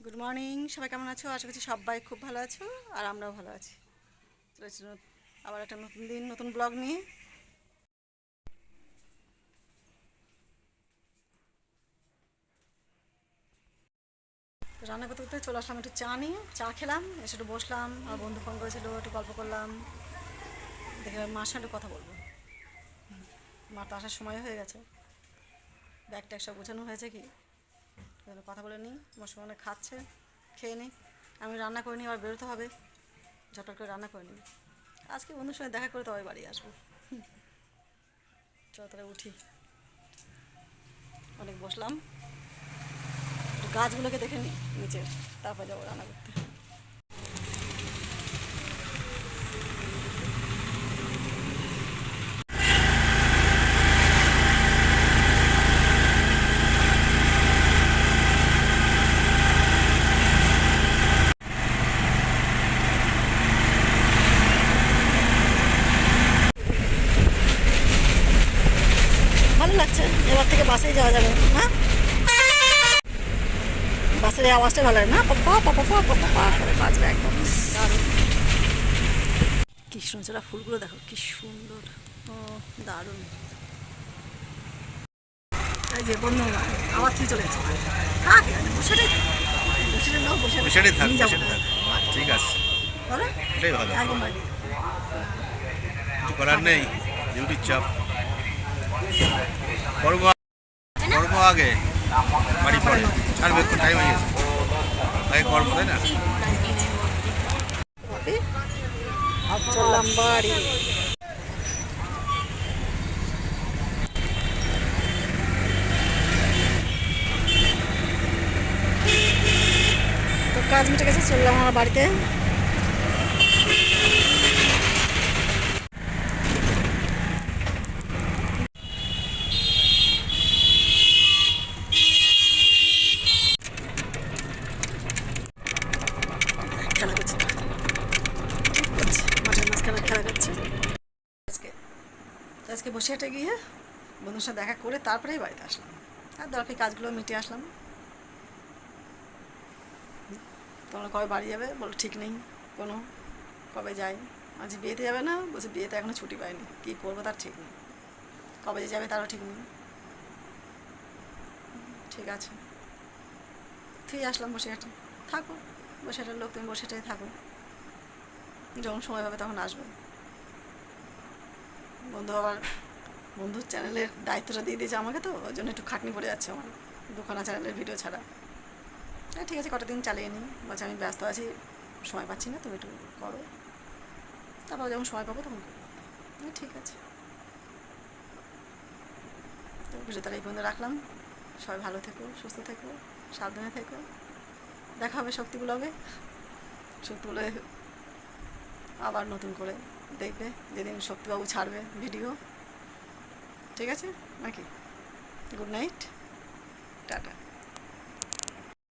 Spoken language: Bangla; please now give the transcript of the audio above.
গুড মর্নিং, সবাই কেমন আছো? আশা করছি সবাই খুব ভালো আছো আর আমরাও ভালো আছি। চলেছি আবার একটা নতুন দিন, নতুন ব্লগ নিয়ে। রান্না করতে করতে চলে আসলাম একটু চা নিয়ে। চা খেলাম, এসে একটু বসলাম। আমার বন্ধু ফোন করেছিল, একটু গল্প করলাম। দেখে মার সঙ্গে একটু কথা বলবো। মার তো আসার সময় হয়ে গেছে, ব্যাগ ট্যাগ সব গোছানো হয়েছে কি কথা বলে নিই। মনে খাচ্ছে, খেয়ে নিই। আমি রান্না করে নিই, আবার বেরোতে হবে, ঝটপট করে রান্না করে নিই। আজকে বন্ধুর সঙ্গে দেখা করে তবে বাড়ি আসবো। চলো তাহলে উঠি। অনেক বসলাম, গাছগুলোকে দেখে নিই নিচে, তারপর যাবো রান্না করতে। ভালো লাগছে, এবার থেকে বাসেই যাওয়া যাবে না? বাসের এই আওয়াজটা ভালো লাগে না, পাপা পাপা পাপা পাপা করে বাজবে একদম দারুণ। কৃষ্ণচূড়া ফুলগুলো দেখো কি সুন্দর, ও দারুণ। এই যে বন্ধু আবার তুই চলে গেছে, থাক বসে বসে নাও, বসে বসেটাই থাক, যাবো। বসেটাই থাক। ঠিক আছে, বলো এটাই ভালো। একদম বাড়ি। কিছু করার নেই, ডিউটির চাপ। কর্ম কর্ম আগে, বাড়ি পরে। ছাড়বে, একটু টাইম হয়ে গেছে, আগে কর্ম, তাই না? চললাম বাড়ি। তো কাজ মিটে গেছে, চললাম আমার বাড়িতে। খেলা করছে, মাঠের মাঝখানে খেলা করছে। আজকে আজকে বসে হেঁটে গিয়ে বন্ধুর সাথে দেখা করে তারপরেই বাড়িতে আসলাম, আর দরকারি কাজগুলো মিটিয়ে আসলাম। তোমরা কবে বাড়ি যাবে বলো, ঠিক নেই কোনো, কবে যাই। আজ বিয়েতে যাবে না, বলছে বিয়েতে এখনও ছুটি পাইনি, কী করবো তার ঠিক নেই, কবে যে যাবে তারও ঠিক নেই। ঠিক আছে, ঠিক আসলাম বসে হেঁটে, থাকো বসে হেঁটার লোক, তুমি বসে হেঁটেই থাকো, যখন সময় পাবে তখন আসবে। বন্ধু আবার বন্ধুর চ্যানেলের দায়িত্বটা দিয়ে দিয়েছে আমাকে, তো ওই জন্য একটু খাটনি পড়ে যাচ্ছে আমার দুখানা চ্যানেলের ভিডিও ছাড়া। হ্যাঁ ঠিক আছে, কটা দিন চালিয়ে নিই, বলছে আমি ব্যস্ত আছি, সময় পাচ্ছি না, তুমি একটু করো, তারপর যখন সময় পাবো তখন করবো। হ্যাঁ ঠিক আছে, তো ভিডিও তাহলে এই পর্যন্ত রাখলাম। সবাই ভালো থেকো, সুস্থ থেকো, সাবধানে থেকো। দেখা হবে শক্তি ব্লগে। শক্তি ব্লগে আবার নতুন করে দেখবে যেদিন শক্তিবাবু ছাড়বে ভিডিও। ঠিক আছে নাকি? Good night, tata.